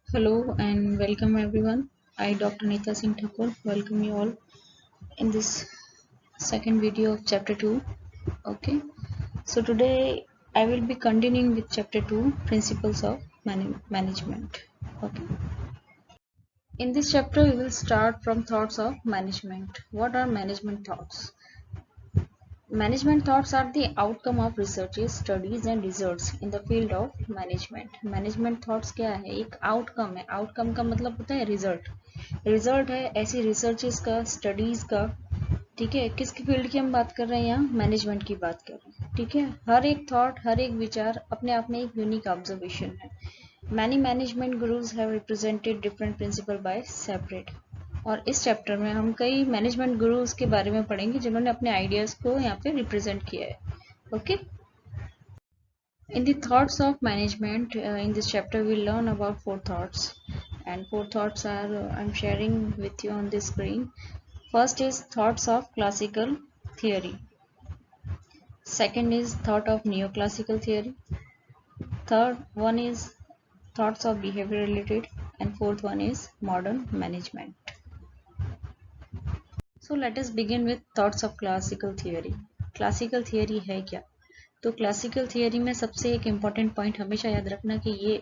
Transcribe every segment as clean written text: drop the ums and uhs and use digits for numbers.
Hello and welcome everyone. I, Dr. Neeta Singh Thakur, welcome you all in this second video of chapter 2. Okay, so today I will be continuing with chapter 2, Principles of Management. Okay, in this chapter we will start from thoughts of management. What are management thoughts? Management thoughts are the outcome of researches, studies and results in the field of management. Management thoughts क्या है? एक outcome है. Outcome का मतलब होता है result. Result है ऐसी रिसर्चेस का, स्टडीज का. ठीक है, किसकी फील्ड की हम बात कर रहे हैं? यहाँ मैनेजमेंट की बात कर रहे हैं. ठीक है, हर एक थॉट, हर एक विचार अपने आप में एक यूनिक ऑब्जर्वेशन है. Many management gurus have represented different principle by separate. और इस चैप्टर में हम कई मैनेजमेंट गुरुज के बारे में पढ़ेंगे जिन्होंने अपने आइडियाज को यहाँ पे रिप्रेजेंट किया है. Okay, in the thoughts of management, in this chapter we learn about four thoughts, and four thoughts are I'm sharing with you on the screen. First is thoughts of classical theory. Second is thought of neoclassical theory. Third one is thoughts of behavior related, and fourth one is modern management. So let us begin with thoughts of classical theory. Classical theory है क्या? तो classical theory में सबसे एक important point हमेशा याद रखना कि ये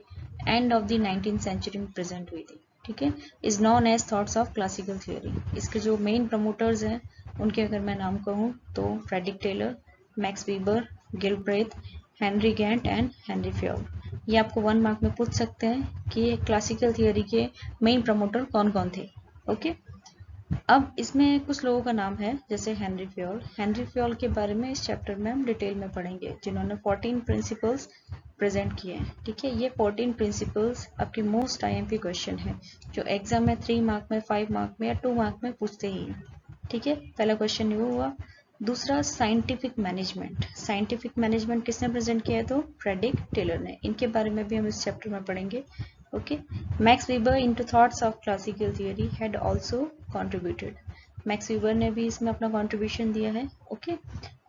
end of the 19th century में प्रेजेंट हुई थी. ठीक है, is known as thoughts of classical theory. इसके जो मेन प्रमोटर्स हैं उनके अगर मैं नाम कहूँ तो Frederick Taylor, Max Weber, Gilbreth, Henry Gantt and Henry Fayol. ये आपको 1 मार्क में पूछ सकते हैं कि क्लासिकल थियोरी के मेन प्रमोटर कौन कौन थे. ओके, अब इसमें कुछ लोगों का नाम है जैसे हेनरी फ्योल. हेनरी फ्योल के बारे में इस चैप्टर में हम डिटेल में पढ़ेंगे, जिन्होंने 14 प्रिंसिपल्स प्रेजेंट किए हैं. ठीक है, ये 14 प्रिंसिपल्स आपके मोस्ट आईएमपी क्वेश्चन है जो एग्जाम में 3 मार्क में, 5 मार्क में या 2 मार्क में पूछते ही हैं. ठीक है, पहला क्वेश्चन ये हुआ. दूसरा साइंटिफिक मैनेजमेंट. साइंटिफिक मैनेजमेंट किसने प्रेजेंट किया है? तो फ्रेडरिक टेलर ने. इनके बारे में भी हम इस चैप्टर में पढ़ेंगे. Okay, Max Weber into thoughts of classical theory had also contributed. Max Weber ने भी इसमें अपना contribution दिया है. Okay,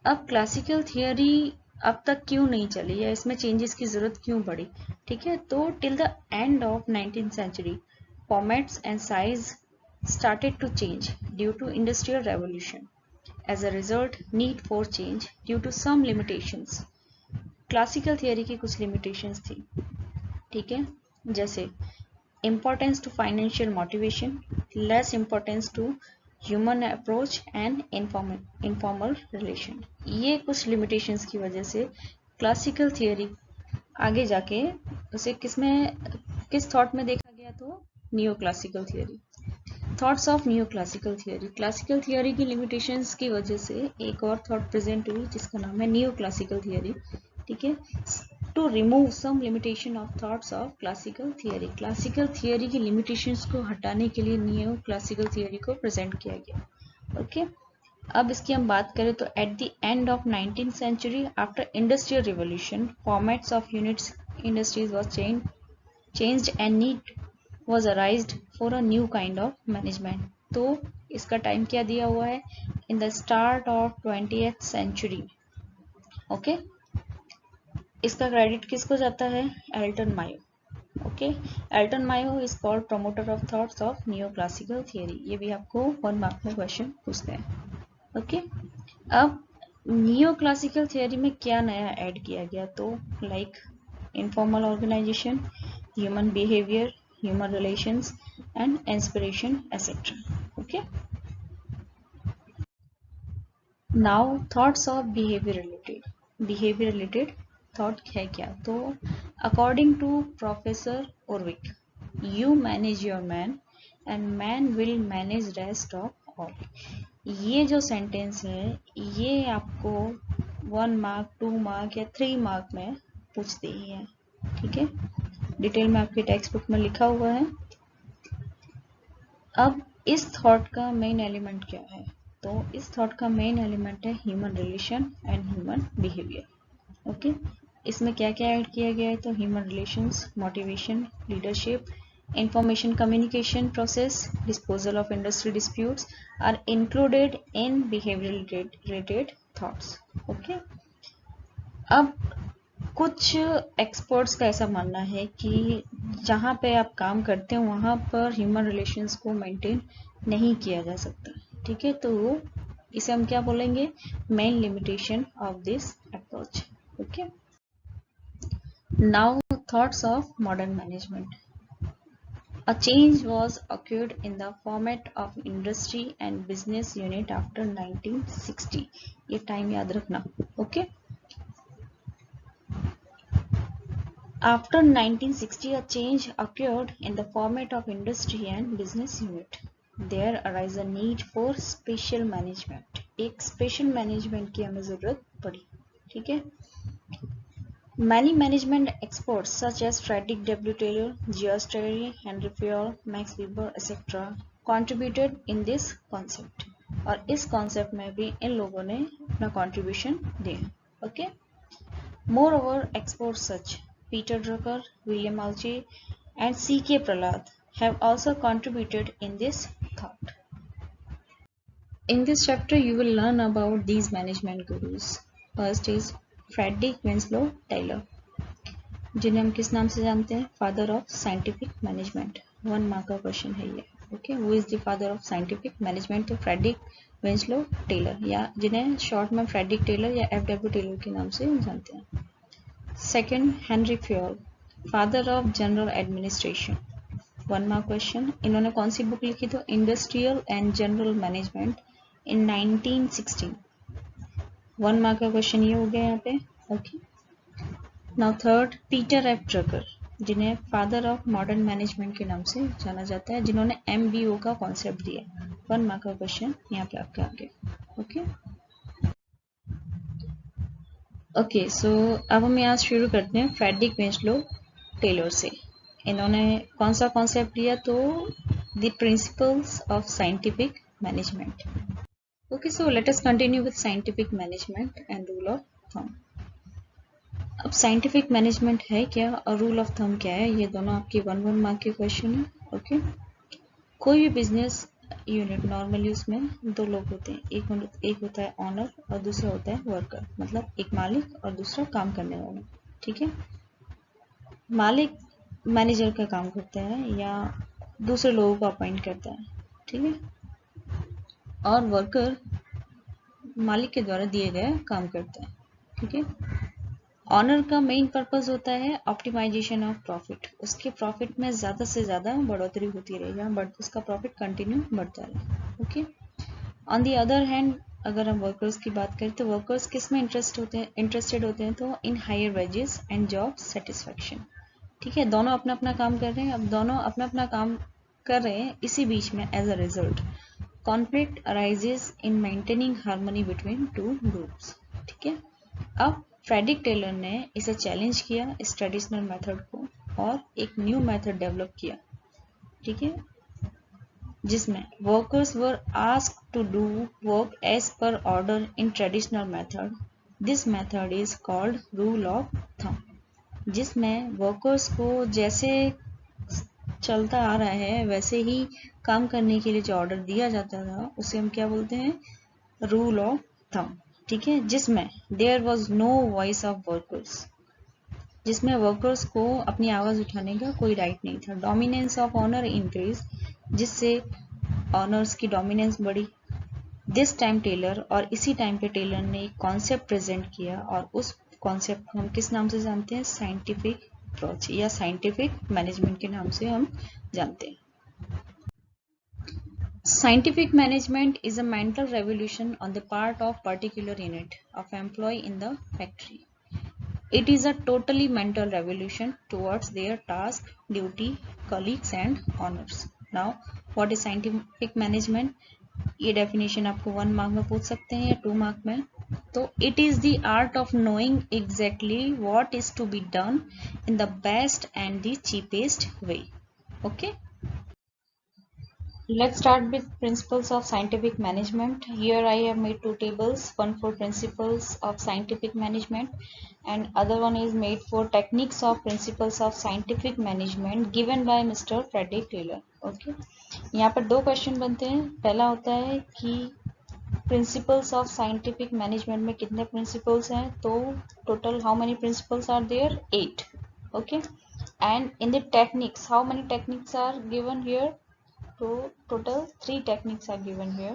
अब classical theory अब तक क्यों नहीं चली या इसमें changes की जरूरत क्यों पड़ी? ठीक है, तो till the end of 19th century, formats and size started to change due to industrial revolution. As a result, need for change due to some limitations. Classical theory की कुछ limitations थी. ठीक है, जैसे importance to financial motivation, less importance to human approach and informal relation. ये कुछ limitations की वजह से classical theory आगे जाके उसे किस thought में देखा गया? तो neoclassical theory. Thoughts of neoclassical theory. Classical theory की लिमिटेशंस की वजह से एक और थॉट प्रेजेंट हुई जिसका नाम है neoclassical theory. ठीक है, to remove some limitation of thoughts of classical theory. Classical theory की लिमिटेशंस को हटाने के लिए neoclassical theory को प्रेजेंट किया गया. ओके, अब इसकी हम बात करें तो at the end of 19th century, after industrial revolution, formats of units industries was changed and need was arised for a new kind of management. तो इसका टाइम क्या दिया हुआ है? In the start of 20th century. Okay, इसका credit किसको जाता है? Elton Mayo. Okay, Elton Mayo is called promoter of thoughts of neoclassical theory. ये भी आपको 1 मार्क में क्वेश्चन पूछते हैं. ओके, अब नियोक्लासिकल थियरी में क्या नया ऐड किया गया? तो like informal organisation, human behaviour, human relations and inspiration, etc. Okay, now thoughts of behavior related thought है क्या? तो according to Professor Orwick, you manage your man and man will manage rest of all. ये जो sentence है ये आपको 1 mark, 2 mark या 3 mark में पूछते ही है. ठीक है, डिटेल में आपके टेक्स्ट बुक में लिखा हुआ है. अब इस थॉट का मेन एलिमेंट क्या है? तो इस थॉट का मेन एलिमेंट है human relation and human behaviour. Okay, इसमें क्या क्या ऐड किया गया है? तो human relations, motivation, leadership, information communication process, disposal of industry disputes are included in behaviour related thoughts. Okay, अब कुछ एक्सपर्ट्स का ऐसा मानना है कि जहाँ पे आप काम करते हैं वहाँ पर ह्यूमन रिलेशंस को मेंटेन नहीं किया जा सकता, ठीक है। तो इसे हम क्या बोलेंगे, main limitation of this approach. Okay, now thoughts of modern management. A change was occurred in the format of industry and business unit after 1960. ये टाइम याद रखना, okay. After 1960, a change occurred in the format of industry and business unit. There arose a need for spatial management. एक spatial management की हमें जरूरत पड़ी, ठीक है। Many management experts such as Frederick W. Taylor, George Terry, Henry Fayol, Max Weber, etc. contributed in this concept. और इस concept में भी इन लोगों ने अपना contribution दिया, okay? Moreover, experts such Peter Drucker, William Alge, and C.K. Prahlad have also contributed in this thought. In this chapter, you will learn about these management gurus. First is Frederick Winslow Taylor, जिन्हें हम किस नाम से जानते हैं, father of scientific management. 1 mark का question है ये, okay. Who is the father of scientific management? तो फ्रेडरिक विंसलो टेलर, या जिन्हें शॉर्ट में फ्रेडरिक टेलर या FW टेलर के नाम से जानते हैं। Second, Henry Fayol, father of general administration. 1 mark question. इन्होंने कौन सी बुक लिखी? तो industrial and general management in 1916। 1 mark का क्वेश्चन ये हो गया यहाँ पे, okay. Now third, Peter F Drucker, जिन्हें फादर ऑफ मॉडर्न मैनेजमेंट के नाम से जाना जाता है, जिन्होंने MBO का कॉन्सेप्ट दिया। 1 मार्क का क्वेश्चन यहाँ पे आपके आगे, ओके। ओके, सो अब हम यहाँ शुरू करते हैं फ्रेडरिक विंसलो टेलर से। इन्होंने कौन सा कॉन्सेप्ट दिया? तो the principles of scientific management. Okay, so let us continue with scientific management and rule of thumb. अब साइंटिफिक मैनेजमेंट है क्या और रूल ऑफ थंब क्या है, ये दोनों आपके 1 मार्क के क्वेश्चन है, ओके। कोई भी बिजनेस यूनिट नॉर्मली उसमें 2 लोग होते हैं, एक होता है ऑनर और दूसरा होता है वर्कर, मतलब एक मालिक और दूसरा काम करने वाला, ठीक है। मालिक मैनेजर का काम करता है या दूसरे लोगों को अपॉइंट करता है, ठीक है, और वर्कर मालिक के द्वारा दिए गए काम करता है, ठीक है। ऑनर का मेन पर्पस होता है ऑप्टिमाइजेशन ऑफ प्रॉफिट, उसके प्रॉफिट में ज़्यादा से ज़्यादा बढ़ोतरी होती रहेगा, बट उसका प्रॉफिट कंटिन्यू बढ़ता रहे, okay. On the other hand, अगर हम वर्कर्स की बात करें तो वर्कर्स किस में इंटरेस्टेड होते हैं? तो in higher wages and job satisfaction, ठीक है। दोनों अपना अपना काम कर रहे हैं, अब दोनों अपना अपना काम कर रहे हैं, इसी बीच में as a result conflict arises in maintaining harmony between 2 groups, ठीक है। अब फ्रेडरिक टेलर ने इसे चैलेंज किया, इस ट्रेडिशनल मेथड को, और एक न्यू मेथड डेवलप किया, ठीक है, जिसमें workers were asked to do work as per order in traditional method. This method is called rule of thumb, जिसमें वर्कर्स को जैसे चलता आ रहा है वैसे ही काम करने के लिए जो ऑर्डर दिया जाता था उसे हम क्या बोलते हैं? रूल ऑफ थंब, ठीक है, जिसमें there was no voice of workers, जिसमें वर्कर्स को अपनी आवाज उठाने का कोई राइट नहीं था। डोमिनेंस ऑफ ऑनर इंक्रीज, जिससे ऑनर्स की डोमिनेंस बढ़ी। दिस टाइम टेलर, और इसी टाइम पे टेलर ने एक कॉन्सेप्ट प्रेजेंट किया, और उस कॉन्सेप्ट को हम किस नाम से जानते हैं? साइंटिफिक अप्रोच या साइंटिफिक मैनेजमेंट के नाम से हम जानते हैं। Scientific management is a mental revolution on the part of particular unit of employee in the factory. It is a totally mental revolution towards their task, duty, colleagues and honors. Now, what is scientific management? ये definition आपको 1 mark में पूछ सकते हैं या 2 mark में। तो it is the art of knowing exactly what is to be done in the best and the cheapest way. Okay. Let's start with principles of scientific management. Here I have made 2 tables, one for principles of scientific management and other one is made for techniques of principles of scientific management given by Mr. Frederick Taylor. Okay. यहाँ पर 2 question बनते हैं। पहला होता है कि principles of scientific management में कितने प्रिंसिपल्स हैं? तो total how many principles are there? 8. Okay. And in the techniques, how many techniques are given here? तो total 3 techniques are given here.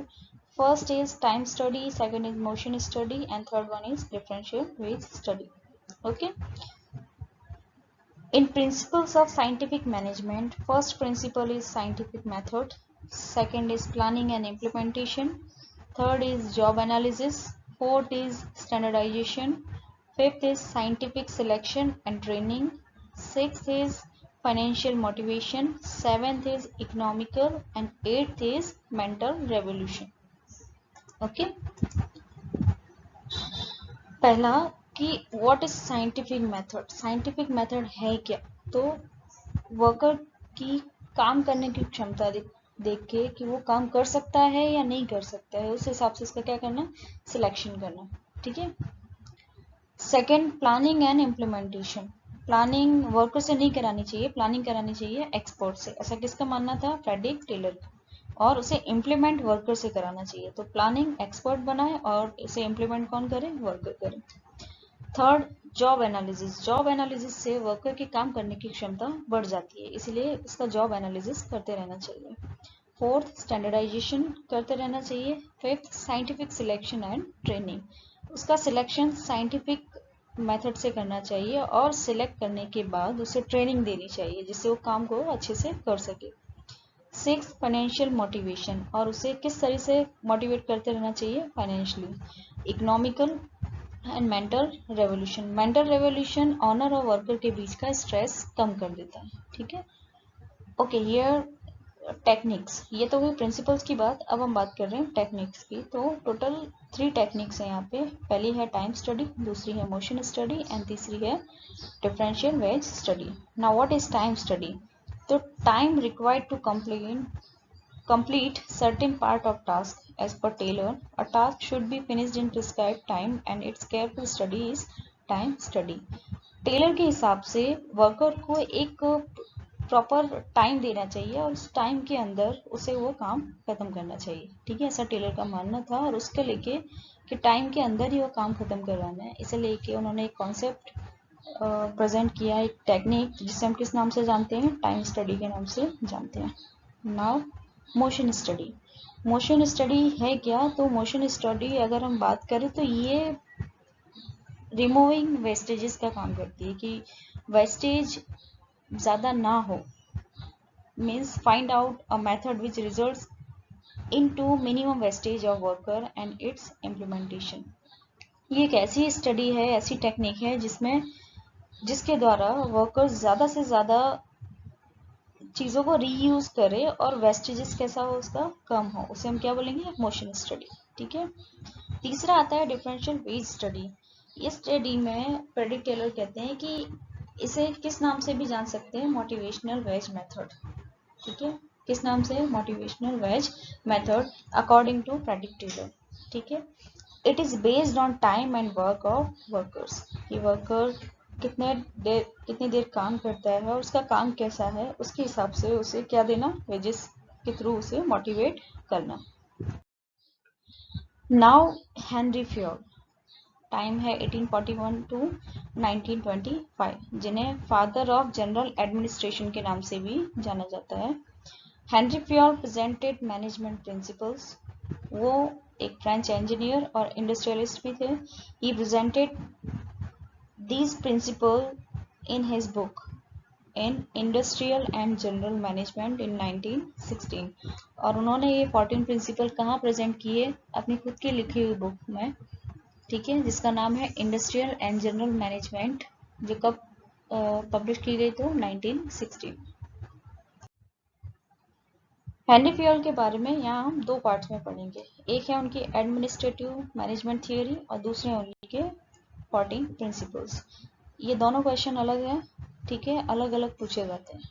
First is time study, second is motion study, and third one is differential wage study. Okay. In principles of scientific management, first principle is scientific method, second is planning and implementation, third is job analysis, fourth is standardization, fifth is scientific selection and training, sixth is financial motivation, seventh is economical, and eighth is mental revolution. Okay. पहला कि what is scientific method? Scientific method है क्या? तो worker की काम करने की क्षमता देख के कि वो काम कर सकता है या नहीं कर सकता है, उस हिसाब से इसका क्या करना, सिलेक्शन करना. ठीक है. Second, planning and implementation. Planning worker से नहीं करानी चाहिए, प्लानिंग करानी चाहिए एक्सपर्ट से. ऐसा किसका मानना था? फ्रेडरिक टेलर का. और उसे इम्प्लीमेंट वर्कर से कराना चाहिए. तो प्लानिंग एक्सपर्ट बनाए और उसे इम्प्लीमेंट कौन करे? वर्कर करे. Third, job analysis. Job analysis से वर्कर की काम करने की क्षमता बढ़ जाती है, इसलिए इसका जॉब एनालिसिस करते रहना चाहिए. फोर्थ, स्टैंडर्डाइजेशन करते रहना चाहिए. Fifth, scientific selection and training. उसका सिलेक्शन साइंटिफिक मेथड से करना चाहिए और सिलेक्ट करने के बाद उसे ट्रेनिंग देनी चाहिए जिससे वो काम को अच्छे से कर सके. Six, financial motivation. और उसे किस तरह से मोटिवेट करते रहना चाहिए? Financially. Economical and mental revolution. Mental revolution owner और वर्कर के बीच का स्ट्रेस कम कर देता है. ठीक है. Okay, here techniques. ये तो हुई प्रिंसिपल्स की बात. अब हम बात कर रहे हैं टेक्निक्स की. तो टोटल 3 टेक्निक्स हैं यहाँ पे. पहली है टाइम स्टडी, दूसरी है मोशन स्टडी एंड तीसरी है differential wage study. Now what is time study? तो time required to complete certain part of task as per Taylor. A task should be finished in prescribed time and its careful study is time study. Taylor के हिसाब से worker को एक proper time देना चाहिए और उस टाइम के अंदर उसे वो काम खत्म करना चाहिए. ठीक है, ऐसा टेलर का मानना था. और उसके लेके कि टाइम के अंदर ही वो काम खत्म करवाना है, इसे लेके उन्होंने एक कॉन्सेप्ट प्रेजेंट किया, एक टेक्निक जिसे हम किस नाम से जानते हैं? टाइम स्टडी के नाम से जानते हैं. Now motion study. Motion study है क्या? तो मोशन स्टडी अगर हम बात करें तो ये रिमूविंग वेस्टेजेस का काम करती है कि वेस्टेज ज़्यादा ना हो. Means find out a method which results into minimum wastage of worker and it's implementation. ये एक ऐसी स्टडी है, ऐसी टेक्निक है जिसके द्वारा वर्कर्स ज़्यादा से ज़्यादा चीज़ों को रीयूज करे और वेस्टेजेस कैसा हो, उसका कम हो, उसे हम क्या बोलेंगे? Motion study. ठीक है. तीसरा आता है डिफरेंशियल वेज स्टडी. इस स्टडी में फ्रेडरिक टेलर कहते हैं कि इसे किस नाम से भी जान सकते हैं? Motivational wage method. ठीक है, किस नाम से? Motivational wage method according to Frederick Taylor. ठीक है. It is based on time and work of workers. कि वर्कर कितनी देर काम करता है और उसका काम कैसा है, उसके हिसाब से उसे क्या देना? वेजेस के थ्रू उसे मोटिवेट करना. Now Henry Fayol. टाइम है 1841 टू 1925, जिन्हें फादर ऑफ जनरल एडमिनिस्ट्रेशन के नाम से भी जाना जाता है. Henry Fayol presented management principles. वो एक फ्रेंच इंजीनियर और इंडस्ट्रियलिस्ट भी थे. He presented these principles in his book in Industrial and General Management in 1916. और उन्होंने ये 14 प्रिंसिपल कहाँ प्रेजेंट किए? अपनी खुद की लिखी हुई बुक में. ठीक है, जिसका नाम है इंडस्ट्रियल एंड जनरल मैनेजमेंट, जो कब पब्लिश की गई? तो 1916. हेनरी फ्योल के बारे में यहाँ हम 2 पार्ट्स में पढ़ेंगे. एक है उनकी एडमिनिस्ट्रेटिव मैनेजमेंट थियोरी और दूसरे उनके 14 प्रिंसिपल्स. ये दोनों क्वेश्चन अलग हैं. ठीक है, अलग अलग पूछे जाते हैं.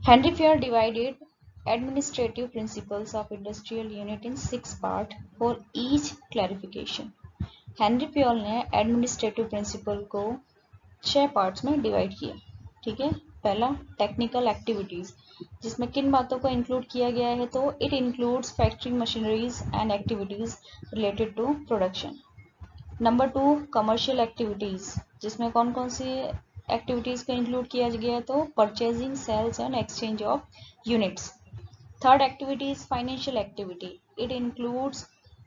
Henry Fayol divided administrative principles of industrial unit in 6 parts for each clarification. Henry Fayol ने एडमिनिस्ट्रेटिव प्रिंसिपल को 6 पार्ट्स में डिवाइड किया. ठीक है। पहला टेक्निकल एक्टिविटीज, जिसमें किन बातों को इंक्लूड किया गया है, तो it includes factory machineries and activities related to production. Number 2 commercial activities, जिसमें कौन कौन सी एक्टिविटीज को इंक्लूड किया गया है, तो purchasing, sales and exchange of units. Third activity is financial activity, it includes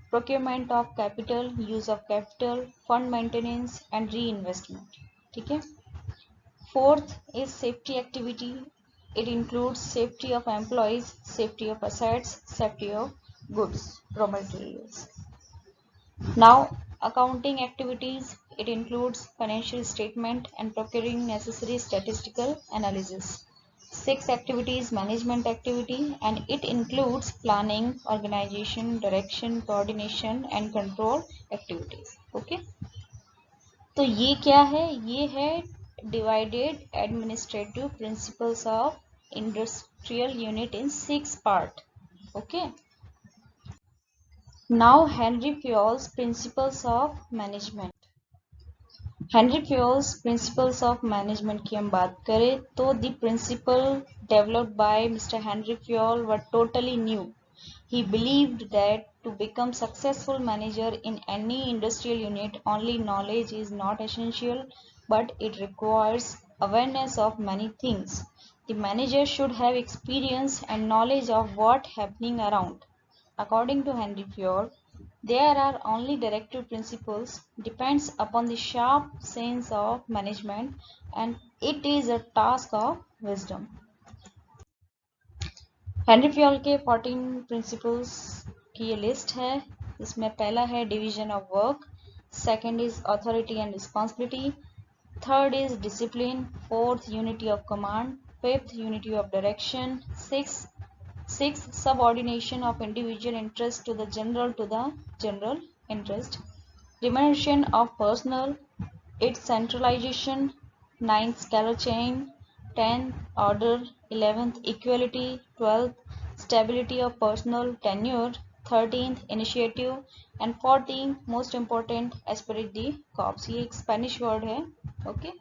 procurement of capital, use of capital, fund maintenance and reinvestment. ठीक है। Fourth is safety activity. It includes safety of employees, safety of assets, safety of goods, raw materials. Now, accounting activities. It includes financial statement and procuring necessary statistical analysis. Sixth activity is management activity, and it includes planning, organization, direction, coordination and control activities. Okay. तो ये क्या है, ये है divided administrative principles of industrial unit in 6 part. Okay. Now Henry Fayol's principles of management. Henry Fayol's principles of management की हम बात करें तो the principle developed by Mr. Henry Fayol were totally new. He believed that to become successful manager in any industrial unit, only knowledge is not essential, but it requires awareness of many things. The manager should have experience and knowledge of what happening around. According to Henry Fayol, there are only directive principles, depends upon the sharp sense of management, and it is a task of wisdom. Henry Fayol के 14 principles की ये list है, इसमें पहला है division of work, second is authority and responsibility, third is discipline, fourth unity of command, fifth unity of direction, six subordination of individual interest to the general interest, diminution of personal, it's centralisation, ninth scalar chain, 10th order, 11th equality, 12th stability of personal tenure, 13th initiative and 14th most important esprit de corps. ये एक Spanish word है. Okay.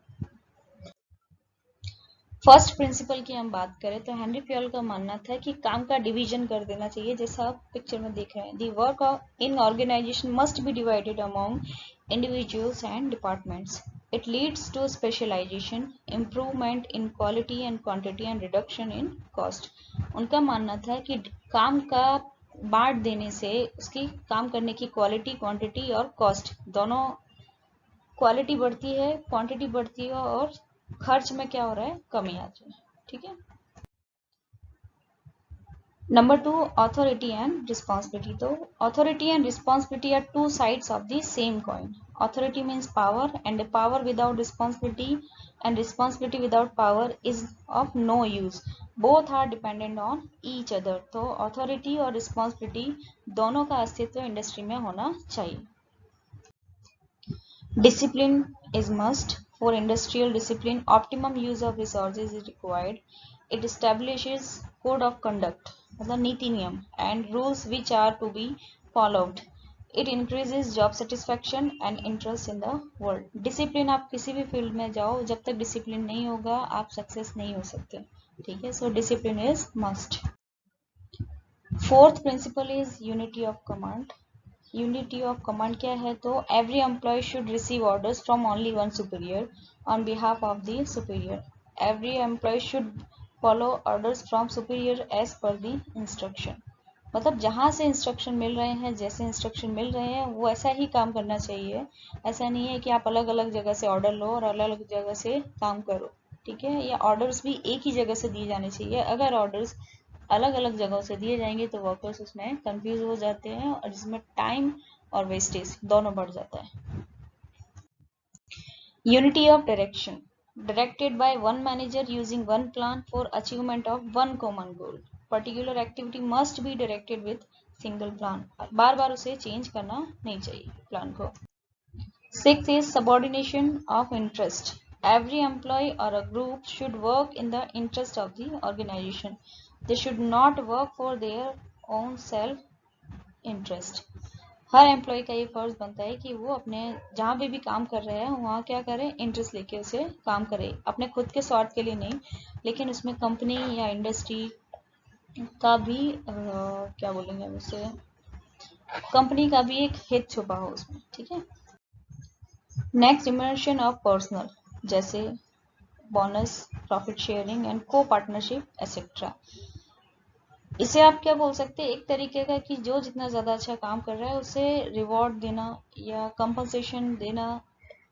First principle की हम बात करें तो Henry Fayol का मानना था कि काम का डिवीजन कर देना चाहिए, जैसा आप पिक्चर में देख रहे हैं. The work in organisation must be divided among individuals and departments. It leads to specialization, improvement in quality and quantity and reduction in cost. उनका मानना था कि काम का बांट देने से उसकी काम करने की क्वालिटी, क्वांटिटी और कॉस्ट दोनों, क्वालिटी बढ़ती है, क्वांटिटी बढ़ती है और खर्च में क्या हो रहा है, कमी आती है. ठीक है. Number 2, authority and responsibility. तो authority and responsibility are two sides of the same coin. Authority means power, and the power without responsibility and responsibility without power is of no use. Both are dependent on each other. तो authority और responsibility दोनों का अस्तित्व industry में होना चाहिए. Discipline is must. For industrial discipline, optimum use of resources is required. It establishes code of conduct, मतलब नीति नियम, and rules which are to be followed. It increases job satisfaction and interest in the world. Discipline, आप किसी भी field में जाओ, जब तक डिसिप्लिन नहीं होगा आप सक्सेस नहीं हो सकते. ठीक है. So discipline is must. Fourth principle is unity of command. Unity of command क्या है, तो every employee should receive orders from only one superior on behalf of the superior. Every employee should follow orders from superior as per the instruction. मतलब जहाँ से instruction मिल रहे हैं, जैसे instruction मिल रहे हैं वो ऐसा ही काम करना चाहिए. ऐसा नहीं है कि आप अलग अलग जगह से ऑर्डर लो और अलग अलग जगह से काम करो. ठीक है. या ऑर्डर्स भी एक ही जगह से दिए जाने चाहिए. अगर ऑर्डर्स अलग अलग जगहों से दिए जाएंगे तो वर्कर्स उसमें कंफ्यूज हो जाते हैं और जिसमें टाइम और वेस्टेज दोनों बढ़ जाता है. Unity of direction, directed by one manager using one plan for achievement of one common goal. Particular activity must be directed with single plan. बार बार उसे चेंज करना नहीं चाहिए प्लान को. Sixth is subordination of interest. Every employee or a group should work in the interest of the organization. They should not work for their own self interest. हर employee का ये फर्ज बनता है कि वो अपने जहाँ पे भी काम कर रहे हैं वहाँ क्या करे, इंटरेस्ट लेके उसे काम करे, अपने खुद के स्वार्थ के लिए नहीं, लेकिन उसमें कंपनी या इंडस्ट्री का भी क्या बोलेंगे हम उसे, कंपनी का भी एक हित छुपा हो उसमें, ठीक है। नेक्स्ट, रिम्यूनरेशन ऑफ पर्सनल, जैसे बोनस, प्रॉफिट शेयरिंग एंड को पार्टनरशिप एसेट्रा। इसे आप क्या बोल सकते हैं, एक तरीके का कि जो जितना ज़्यादा अच्छा काम कर रहा है उसे रिवॉर्ड देना या कंपनसेशन देना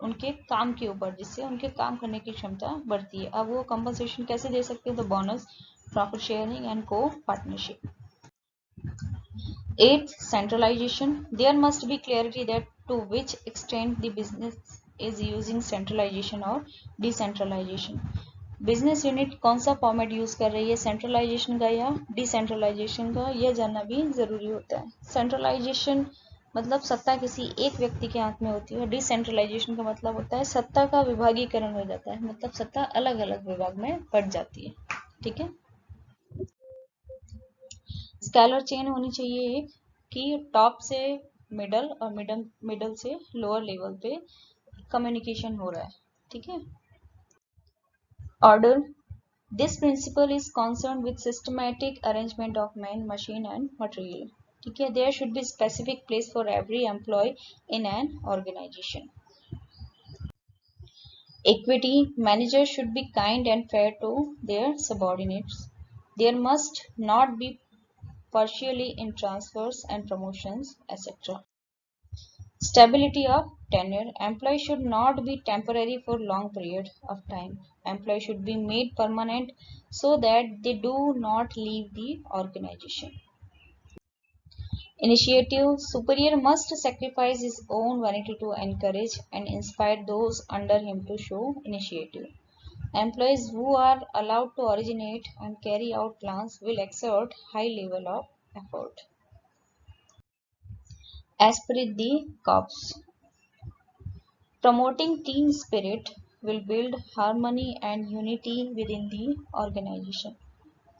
उनके काम के ऊपर, जिससे उनके काम करने की क्षमता बढ़ती है। अब वो कंपनसेशन कैसे दे सकते हैं, तो बोनस, प्रॉफिट शेयरिंग एंड को partnership. 8th, centralization. There must be clarity that to which extent the business is using centralization or decentralization. Business unit कौन सा फॉर्मेट यूज कर रही है, सेंट्रलाइजेशन का या डिसेंट्रलाइजेशन का, यह जानना भी जरूरी होता है। सेंट्रलाइजेशन मतलब सत्ता किसी एक व्यक्ति के हाथ में होती है, डिसेंट्रलाइजेशन का मतलब होता है सत्ता का विभागीकरण हो जाता है, मतलब सत्ता अलग अलग विभाग में बट जाती है, ठीक है। स्केलर चेन होनी चाहिए एक, कि टॉप से मिडल और मिडल से लोअर लेवल पे कम्युनिकेशन हो रहा है, ठीक है। Order, this principle is concern with systematic arrangement of man, machine and material, ठीक है। There should be specific place for every employee in an organisation. Equity, managers should be kind and fair to their subordinates. There must not be partially in transfers and promotions, etc. Stability of tenure. Employees should not be temporary for long period of time. Employees should be made permanent so that they do not leave the organization. Initiative. Superior must sacrifice his own vanity to encourage and inspire those under him to show initiative. Employees who are allowed to originate and carry out plans will exert high level of effort. Esprit de corps. Promoting team spirit will build harmony and unity within the organization.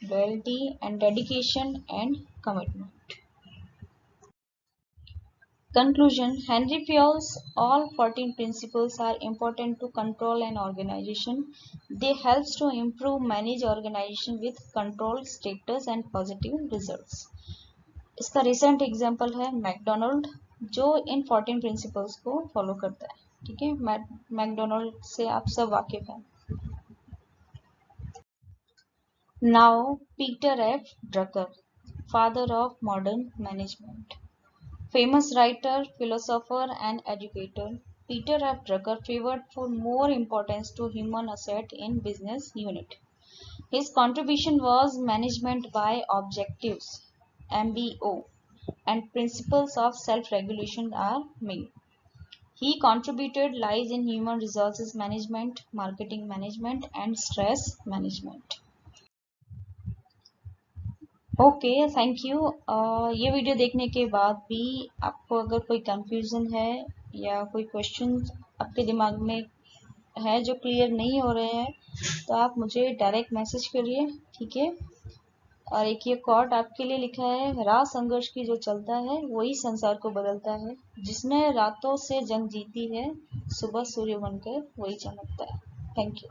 Loyalty and dedication and commitment. Conclusion. Henry Fayol's all 14 principles are important to control an organization. They help to improve manage organization with control, status and positive results. इसका recent example है McDonald, जो इन 14 principles को follow करता है, ठीक है। McDonald से आप सब वाकिफ हैं। Now Peter F Drucker, father of modern management, famous writer, philosopher and educator. Peter F. Drucker favored for more importance to human asset in business unit. His contribution was management by objectives, MBO, and principles of self-regulation are made. He contributed lies in human resources management, marketing management, and stress management. Okay, thank you. ये video देखने के बाद भी आपको अगर कोई confusion है या कोई क्वेश्चन आपके दिमाग में है जो क्लियर नहीं हो रहे हैं, तो आप मुझे डायरेक्ट मैसेज करिए, ठीक है। और एक ये कोट आपके लिए लिखा है, राह संघर्ष की जो चलता है वही संसार को बदलता है, जिसने रातों से जंग जीती है सुबह सूर्य बनकर वही चमकता है। Thank you.